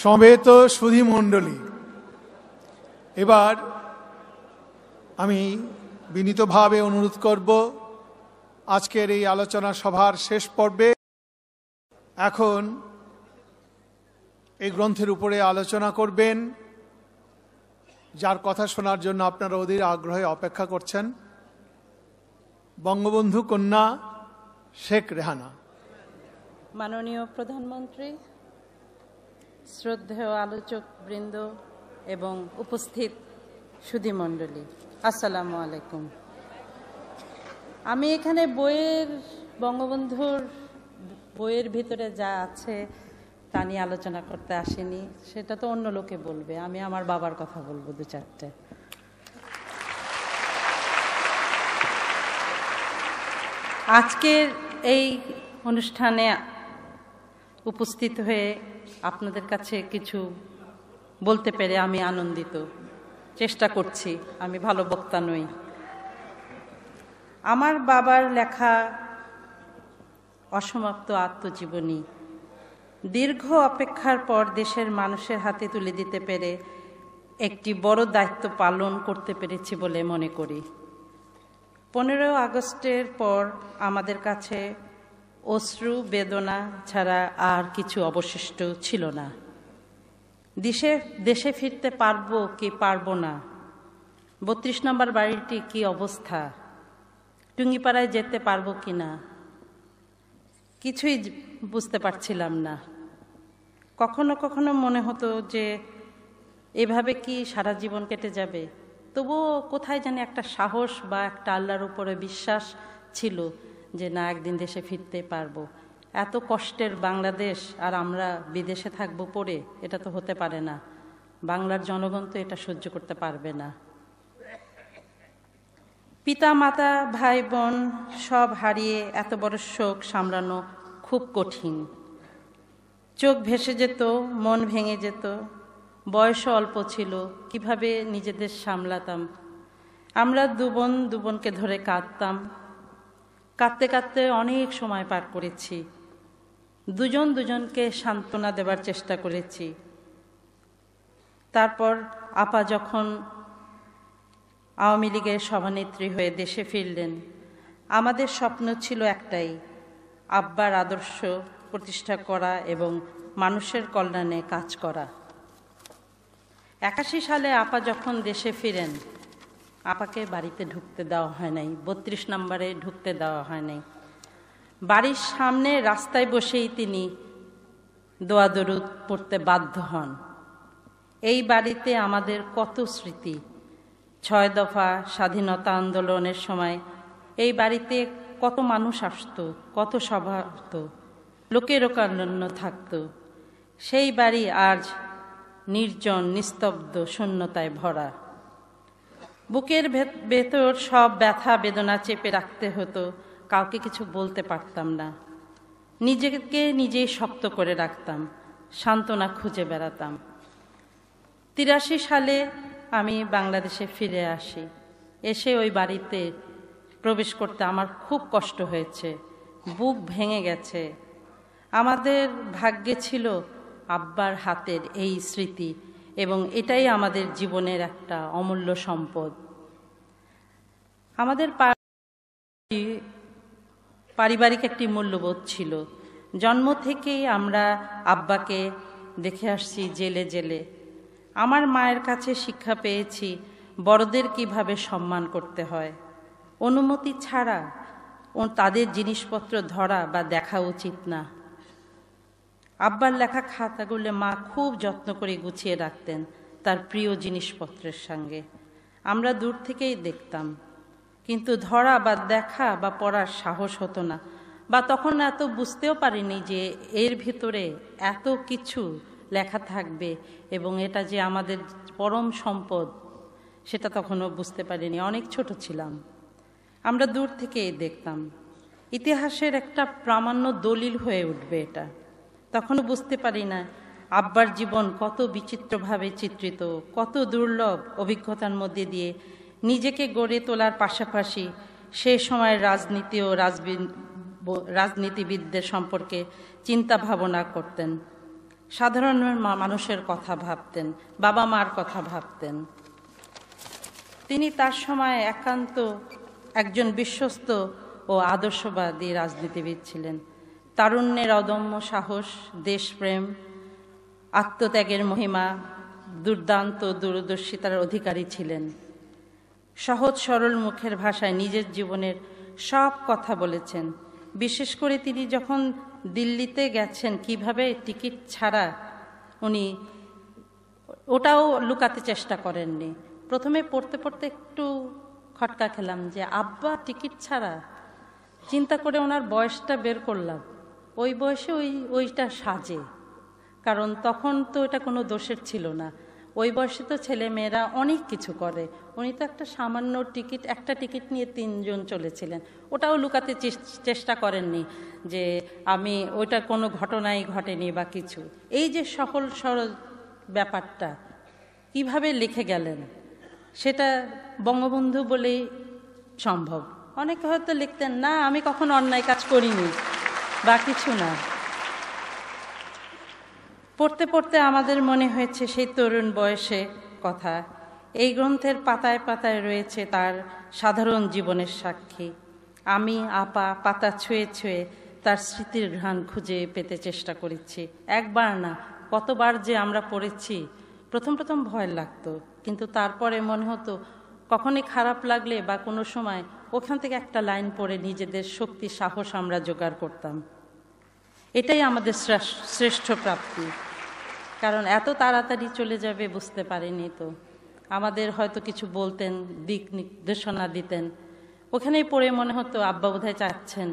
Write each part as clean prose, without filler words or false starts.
সমবেত সুধী মণ্ডলী, এবার আমি বিনীতভাবে অনুরোধ করব আজকের এই আলোচনা সভার শেষ পর্বে এখন এই গ্রন্থের উপরে আলোচনা করবেন, যার কথা শোনার জন্য আপনারা অধীর আগ্রহে অপেক্ষা করছেন, বঙ্গবন্ধু কন্যা শেখ রেহানা। মাননীয় প্রধানমন্ত্রী, শ্রদ্ধেয় আলোচক বৃন্দ এবং উপস্থিত সুধী মণ্ডলী, আসসালামু আলাইকুম। আমি এখানে বঙ্গবন্ধুর বইয়ের ভিতরে যা আছে তা নিয়ে আলোচনা করতে আসিনি, সেটা তো অন্য লোকে বলবে। আমি আমার বাবার কথা বলবো দু চারটে। আজকের এই অনুষ্ঠানে উপস্থিত হয়ে আপনাদের কাছে কিছু বলতে পেরে আমি আনন্দিত। চেষ্টা করছি, আমি ভালো বক্তা নই। আমার বাবার লেখা অসমাপ্ত আত্মজীবনী দীর্ঘ অপেক্ষার পর দেশের মানুষের হাতে তুলে দিতে পেরে একটি বড় দায়িত্ব পালন করতে পেরেছি বলে মনে করি। 15 আগস্টের পর আমাদের কাছে অশ্রু বেদনা ছাড়া আর কিছু অবশিষ্ট ছিল না। দেশে ফিরতে পারবো কি পারবো না, 32 নম্বর বাড়িটি কি অবস্থা, টুঙ্গিপাড়ায় যেতে পারবো কি না, কিছুই বুঝতে পারছিলাম না। কখনো কখনো মনে হতো যে এভাবে কি সারা জীবন কেটে যাবে। তবুও কোথায় জানি একটা সাহস বা একটা আল্লাহর উপরে বিশ্বাস ছিল যে না, একদিন দেশে ফিরতে পারবো। এত কষ্টের বাংলাদেশ আর আমরা বিদেশে থাকবো পড়ে, এটা তো হতে পারে না। বাংলার জনগণ তো এটা সহ্য করতে পারবে না। পিতা মাতা ভাই বোন সব হারিয়ে এত বড় শোক সামলানো খুব কঠিন। চোখ ভেসে যেত, মন ভেঙে যেত। বয়সও অল্প ছিল, কিভাবে নিজেদের সামলাতাম। আমরা দু বোনকে ধরে কাঁদতাম। কাঁদতে কাঁদতে অনেক সময় পার করেছি। দুজনকে সান্ত্বনা দেবার চেষ্টা করেছি। তারপর আপা যখন আওয়ামী লীগের সভানেত্রী হয়ে দেশে ফিরলেন, আমাদের স্বপ্ন ছিল একটাই, আব্বার আদর্শ প্রতিষ্ঠা করা এবং মানুষের কল্যাণে কাজ করা। 81 সালে আপা যখন দেশে ফিরেন, আপাকে বাড়িতে ঢুকতে দেওয়া হয় নাই, 32 নম্বরে ঢুকতে দেওয়া হয় নাই। বাড়ির সামনে রাস্তায় বসেই তিনি দোয়া দরুদ পড়তে বাধ্য হন। এই বাড়িতে আমাদের কত স্মৃতি। 6 দফা স্বাধীনতা আন্দোলনের সময় এই বাড়িতে কত মানুষ আসতো, কত সভা হতো, লোকের লোকারণ্য থাকতো। সেই বাড়ি আজ নির্জন, নিস্তব্ধ, শূন্যতায় ভরা। বুকের ভেতর সব ব্যথা বেদনা চেপে রাখতে হতো, কাউকে কিছু বলতে পারতাম না। নিজেকে নিজেই শক্ত করে রাখতাম, সান্ত্বনা খুঁজে বেড়াতাম। 83 সালে আমি বাংলাদেশে ফিরে আসি। এসে ওই বাড়িতে প্রবেশ করতে আমার খুব কষ্ট হয়েছে, বুক ভেঙে গেছে। আমাদের ভাগ্যে ছিল আব্বার হাতের এই স্মৃতি, এবং এটাই আমাদের জীবনের একটা অমূল্য সম্পদ। আমাদের পারিবারিক একটি মূল্যবোধ ছিল। জন্ম থেকেই আমরা আব্বাকে দেখে আসছি জেলে জেলে। আমার মায়ের কাছে শিক্ষা পেয়েছি বড়দের কিভাবে সম্মান করতে হয়। অনুমতি ছাড়া তাদের জিনিসপত্র ধরা বা দেখা উচিত না। আব্বার লেখা খাতাগুলো মা খুব যত্ন করে গুছিয়ে রাখতেন তার প্রিয় জিনিসপত্রের সঙ্গে। আমরা দূর থেকেই দেখতাম, কিন্তু ধরা বা দেখা বা পড়ার সাহস হতো না, বা তখন এত বুঝতেও পারিনি যে এর ভিতরে এত কিছু লেখা থাকবে এবং এটা যে আমাদের পরম সম্পদ, সেটা তখনও বুঝতে পারিনি। অনেক ছোট ছিলাম। আমরা দূর থেকেই দেখতাম। ইতিহাসের একটা প্রামাণ্য দলিল হয়ে উঠবে এটা। তখনও বুঝতে পারি না আব্বার জীবন কত বিচিত্রভাবে চিত্রিত, কত দুর্লভ অভিজ্ঞতার মধ্যে দিয়ে নিজেকে গড়ে তোলার পাশাপাশি সে সময়ের রাজনীতি ও রাজনীতিবিদদের সম্পর্কে চিন্তা ভাবনা করতেন। সাধারণ মানুষের কথা ভাবতেন, বাবা মার কথা ভাবতেন। তিনি তার সময় একান্ত একজন বিশ্বস্ত ও আদর্শবাদী রাজনীতিবিদ ছিলেন। তারুণ্যের অদম্য সাহস, দেশপ্রেম, আত্মত্যাগের মহিমা, দুর্দান্ত দূরদর্শিতার অধিকারী ছিলেন। সহজ সরল মুখের ভাষায় নিজের জীবনের সব কথা বলেছেন। বিশেষ করে তিনি যখন দিল্লিতে গেছেন, কিভাবে টিকিট ছাড়া, উনি ওটাও লুকাতে চেষ্টা করেননি। প্রথমে পড়তে পড়তে একটু খটকা খেলাম যে আব্বা টিকিট ছাড়া। চিন্তা করে ওনার বয়সটা বের করলাম, ওই বয়সে ওইটা সাজে, কারণ তখন তো এটা কোনো দোষের ছিল না। ওই বয়সে তো ছেলে মেয়েরা অনেক কিছু করে, উনি তো একটা সামান্য টিকিট, একটা টিকিট নিয়ে 3 জন চলেছিলেন। ওটাও লুকাতে চেষ্টা করেননি যে আমি ওইটা কোনো ঘটনাই ঘটেনি বা কিছু। এই যে সহজ সরল ব্যাপারটা কিভাবে লিখে গেলেন সেটা বঙ্গবন্ধু বলেই সম্ভব। অনেকে হয়তো লিখতেন না আমি কখনো অন্যায় কাজ করিনি বা কিছু না। পড়তে পড়তে আমাদের মনে হয়েছে সেই তরুণ বয়সে কথা। এই গ্রন্থের পাতায় পাতায় রয়েছে তার সাধারণ জীবনের সাক্ষী। আমি আপা পাতা ছুঁয়ে ছুঁয়ে তার স্মৃতির ঘ্রাণ খুঁজে পেতে চেষ্টা করেছি। একবার না, কতবার যে আমরা পড়েছি। প্রথম প্রথম ভয় লাগতো, কিন্তু তারপরে মনে হতো কখনই খারাপ লাগলে বা কোনো সময় ওখান থেকে একটা লাইন পড়ে নিজেদের শক্তি সাহস আমরা জোগাড় করতাম। এটাই আমাদের শ্রেষ্ঠ প্রাপ্তি। কারণ এত তাড়াতাড়ি চলে যাবে বুঝতে পারিনি তো। আমাদের হয়তো কিছু বলতেন, দিক নির্দেশনা দিতেন, ওখানেই পড়ে মনে হতো আব্বা বোধহয় চাচ্ছেন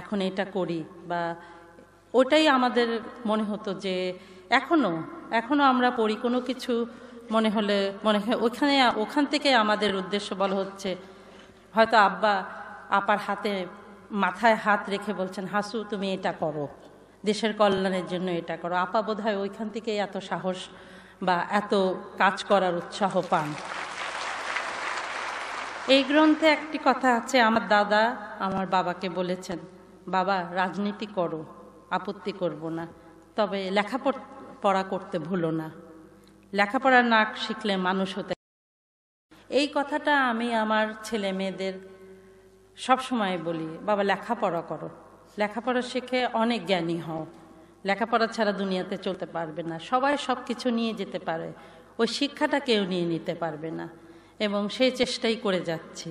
এখন এটা করি, বা ওটাই আমাদের মনে হতো যে এখনো আমরা পড়ি কোনো কিছু মনে হলে মনে হয় ওখান থেকে আমাদের উদ্দেশ্য বলা হচ্ছে। হয়তো আব্বা আপার হাতে মাথায় হাত রেখে বলছেন হাসু তুমি এটা করো, দেশের কল্যাণের জন্য এটা করো। আপা বোধ হয় ওইখান থেকেই এত সাহস বা এত কাজ করার উৎসাহ পান। এই গ্রন্থে একটি কথা আছে, আমার দাদা আমার বাবাকে বলেছেন, বাবা রাজনীতি করো, আপত্তি করব না, তবে লেখাপড়া করতে ভুলো না। লেখাপড়া না শিখলে মানুষ হতে। এই কথাটা আমি আমার ছেলে মেয়েদের সবসময় বলি, বাবা লেখাপড়া করো, লেখাপড়া শিখে অনেক জ্ঞানী হও। লেখাপড়া ছাড়া দুনিয়াতে চলতে পারবে না। সবাই সব কিছু নিয়ে যেতে পারে, ওই শিক্ষাটা কেউ নিয়ে নিতে পারবে না, এবং সেই চেষ্টাই করে যাচ্ছি।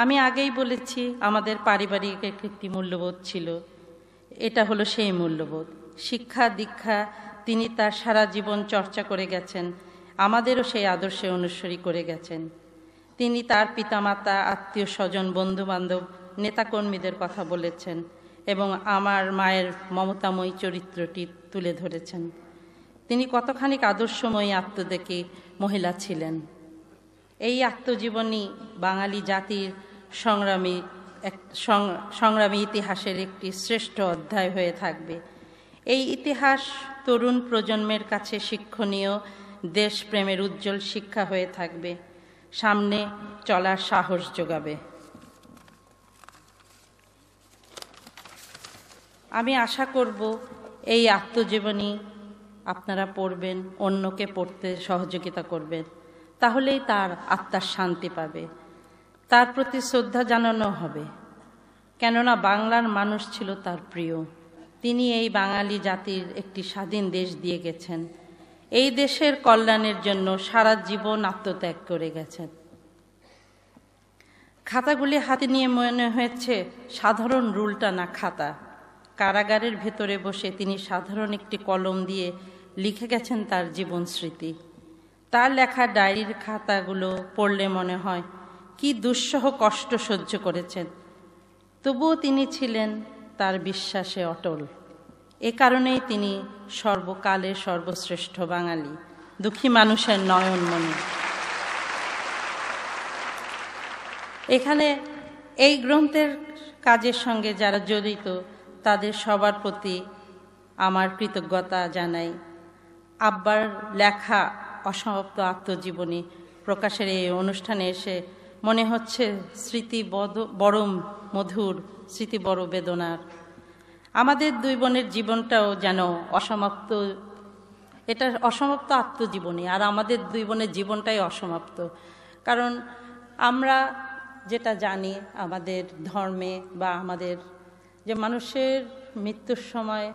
আমি আগেই বলেছি আমাদের পারিবারিক একটি মূল্যবোধ ছিল, এটা হলো সেই মূল্যবোধ। শিক্ষা দীক্ষা তিনি তার সারা জীবন চর্চা করে গেছেন, আমাদেরও সেই আদর্শে অনুসরী করে গেছেন। তিনি তার পিতামাতা, আত্মীয় স্বজন, বন্ধুবান্ধব, নেতাকর্মীদের কথা বলেছেন এবং আমার মায়ের মমতাময়ী চরিত্রটি তুলে ধরেছেন। তিনি কতখানি আদর্শময়ী আত্মদেখী মহিলা ছিলেন। এই আত্মজীবনী বাঙালি জাতির সংগ্রামী ইতিহাসের একটি শ্রেষ্ঠ অধ্যায় হয়ে থাকবে। এই ইতিহাস তরুণ প্রজন্মের কাছে শিক্ষণীয়, দেশপ্রেমের উজ্জ্বল শিক্ষা হয়ে থাকবে, সামনে চলার সাহস যোগাবে। আমি আশা করব এই আত্মজীবনী আপনারা পড়বেন, অন্যকে পড়তে সহযোগিতা করবেন, তাহলেই তার আত্মার শান্তি পাবে, তার প্রতি শ্রদ্ধা জানানো হবে। কেননা বাংলার মানুষ ছিল তার প্রিয়। তিনি এই বাঙালি জাতির একটি স্বাধীন দেশ দিয়ে গেছেন, এই দেশের কল্যাণের জন্য সারা জীবন আত্মত্যাগ করে গেছেন। খাতাগুলি হাতে নিয়ে মনে হয়েছে সাধারণ রুলটা না খাতা। কারাগারের ভেতরে বসে তিনি সাধারণ একটি কলম দিয়ে লিখে গেছেন তার জীবন স্মৃতি। তার লেখা ডায়েরির খাতাগুলো পড়লে মনে হয় কি দুঃসহ কষ্ট সহ্য করেছেন, তবুও তিনি ছিলেন তার বিশ্বাসে অটল। এ কারণেই তিনি সর্বকালের সর্বশ্রেষ্ঠ বাঙালি, দুঃখী মানুষের নয়নমণি। এখানে এই গ্রন্থের কাজের সঙ্গে যারা জড়িত তাদের সবার প্রতি আমার কৃতজ্ঞতা জানাই। আব্বার লেখা অসমাপ্ত আত্মজীবনী প্রকাশের এই অনুষ্ঠানে এসে মনে হচ্ছে স্মৃতি বড় মধুর, স্মৃতি বড় বেদনার। আমাদের দুই বোনের জীবনটাও যেন অসমাপ্ত, এটা অসমাপ্ত আত্মজীবনী, আর আমাদের দুই বোনের জীবনটাই অসমাপ্ত। কারণ আমরা যেটা জানি আমাদের ধর্মে বা আমাদের যে মানুষের মৃত্যুর সময়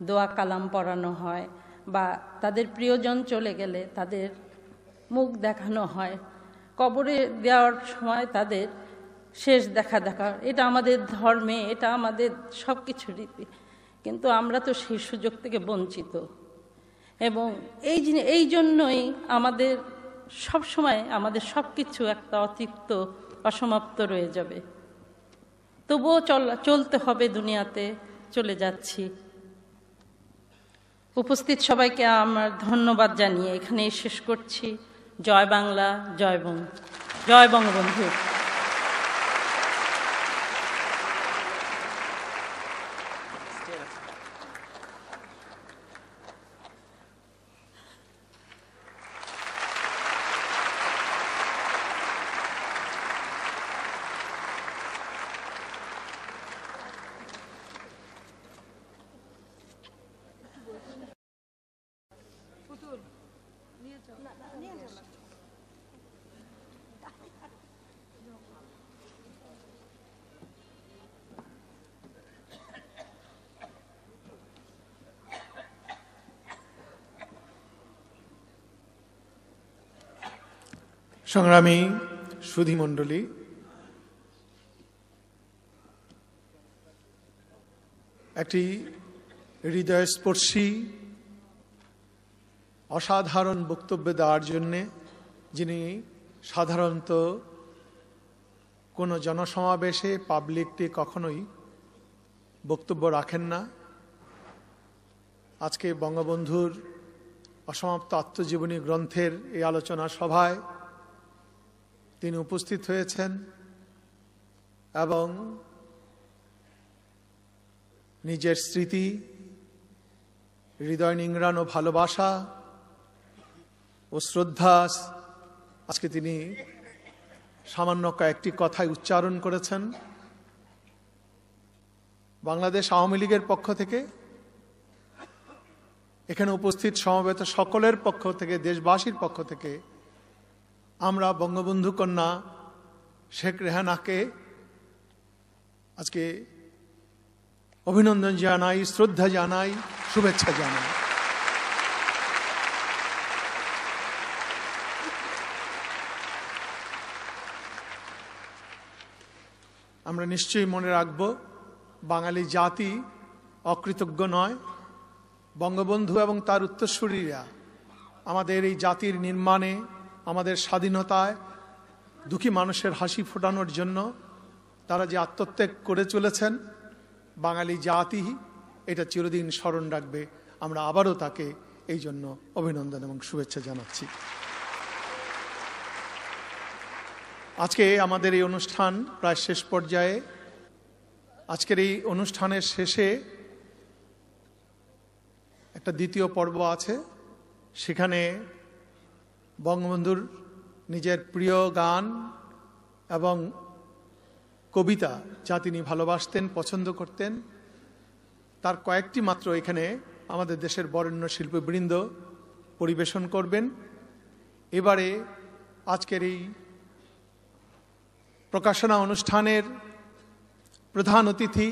দোয়া কালাম পড়ানো হয় বা তাদের প্রিয়জন চলে গেলে তাদের মুখ দেখানো হয়, কবরে দেওয়ার সময় তাদের শেষ দেখা, এটা আমাদের ধর্মে, এটা আমাদের সব কিছু রীতি। কিন্তু আমরা তো সেই সুযোগ থেকে বঞ্চিত, এবং এই জন্যই আমাদের সব সময় আমাদের সব কিছু একটা অতৃপ্ত অসমাপ্ত রয়ে যাবে। তবুও চলতে হবে, দুনিয়াতে চলে যাচ্ছি। উপস্থিত সবাইকে আমার ধন্যবাদ জানিয়ে এখানেই শেষ করছি। জয় বাংলা, জয় বঙ্গবন্ধু। সংগ্রামী সুধীমণ্ডলী, একটি হৃদয়স্পর্শী অসাধারণ বক্তব্য দেওয়ার জন্যে, যিনি সাধারণত কোনো জনসমাবেশে পাবলিকটি কখনোই বক্তব্য রাখেন না, আজকে বঙ্গবন্ধুর অসমাপ্ত আত্মজীবনী গ্রন্থের এই আলোচনা সভায় তিনি উপস্থিত হয়েছেন এবং নিজের স্মৃতি, হৃদয় নিংড়ানো ভালোবাসা ও শ্রদ্ধা আজকে তিনি সামান্য কয়েকটি কথায় উচ্চারণ করেছেন। বাংলাদেশ আওয়ামী লীগের পক্ষ থেকে, এখানে উপস্থিত সমবেত সকলের পক্ষ থেকে, দেশবাসীর পক্ষ থেকে আমরা বঙ্গবন্ধু কন্যা শেখ রেহানাকে আজকে অভিনন্দন জানাই, শ্রদ্ধা জানাই, শুভেচ্ছা জানাই। আমরা নিশ্চয়ই মনে রাখব, বাঙালি জাতি অকৃতজ্ঞ নয়। বঙ্গবন্ধু এবং তার উত্তরসূরিরা আমাদের এই জাতির নির্মাণে, আমাদের স্বাধীনতায় দুঃখী মানুষের হাসি ফোটানোর জন্য তারা যে আত্মত্যাগ করে চলেছেন, বাঙালি জাতি এটা চিরদিন স্মরণ রাখবে। আমরা আবারও তাকে এই জন্য অভিনন্দন এবং শুভেচ্ছা জানাচ্ছি। আজকে আমাদের এই অনুষ্ঠান প্রায় শেষ পর্যায়ে। আজকের এই অনুষ্ঠানের শেষে একটা দ্বিতীয় পর্ব আছে, সেখানে বঙ্গবন্ধুর নিজের প্রিয় গান এবং কবিতা যা তিনি ভালোবাসতেন, পছন্দ করতেন, তার কয়েকটি মাত্র এখানে আমাদের দেশের বরেণ্য শিল্পীবৃন্দ পরিবেশন করবেন। এবারে আজকের এই প্রকাশনা অনুষ্ঠানের প্রধান অতিথি